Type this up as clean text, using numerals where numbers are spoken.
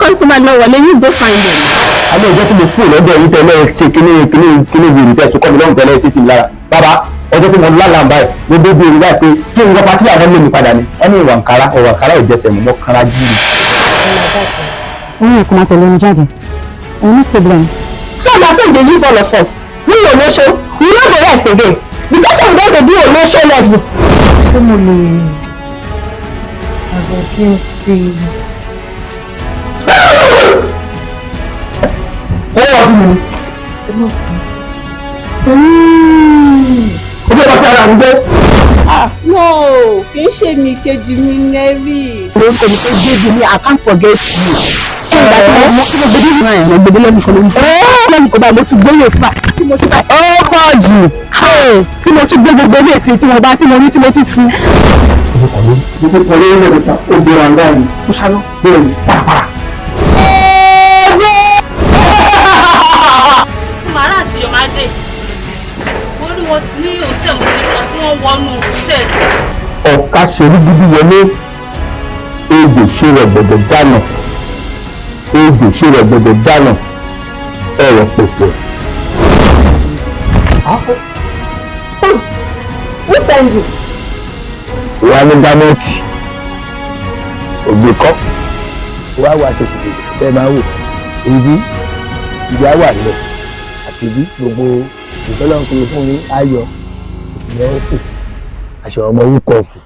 Customer no wọlé, you go find them. Àmọ́ ìjọ tí mo kúrò lọ́dọ̀ yìí tẹ́lẹ̀ ṣe kíní wèrè tẹ́ so kọ́ mi lọ́rùn tẹ́lẹ̀ sí lára. Bàbá ọjọ́ tí mo lálàá báyìí mo dé bí orí báyìí pé kí n gbọ́ pátí àwọn lè mi padà ní. Ẹni ìwà nkárá ìjẹsẹ̀ mọ́ kára jírí. Wọ́n yẹ kó máa tẹ̀lé mi jáde. No problem. So na so they use all of us. We no show. We no go rest again. Because I'm going to do a no show level. Ṣé mo lè àgbẹ̀ kí n fi... Wọ́n wá sí mi ni. Ojú ọba tí ara ń gbé. No, kì í ṣe mi kejì mi nẹ́rì. Orúkọ mi tó débi ní I can't forget you. Ìgbà tí mo mọ gbèdé ìrìn àyàn gbèdé lẹ́nu kan lórí fún mi. Lẹ́nu kan báyìí mo tún gbé yóò fà. Ó pọ̀ jù. Tí mo tún gbé gbogbo ilé tí mo rí tí mo tún fún. Mo kọ̀ lórí ẹ̀rọ ìta obìnrin àgbà mi. Mo ṣàlọ́. Bẹ́ẹ̀ ni pàápàá. Màrá àti Yomade mo rí wọn ní òtẹ́ mo ti lọ tí wọ́n wọnú òtẹ́ẹ̀lì. Ọ̀ka ṣerú gidi wọlé ejò ṣe rẹ̀ gbọ̀dọ̀ dáná ẹ̀rọ pèsè. Who send you? Wà ní gámẹ́ẹ̀tì ògbé kọ́ wá wá ṣe ṣùgbọ́n bẹ́ẹ̀ máa wò ibi ìyá wà nílẹ̀ àti bí gbogbo ìtọ́lọ́nkiri fún mi ayọ̀ ìyẹn ó sì aṣọ ọmọ orúkọ ọ̀fù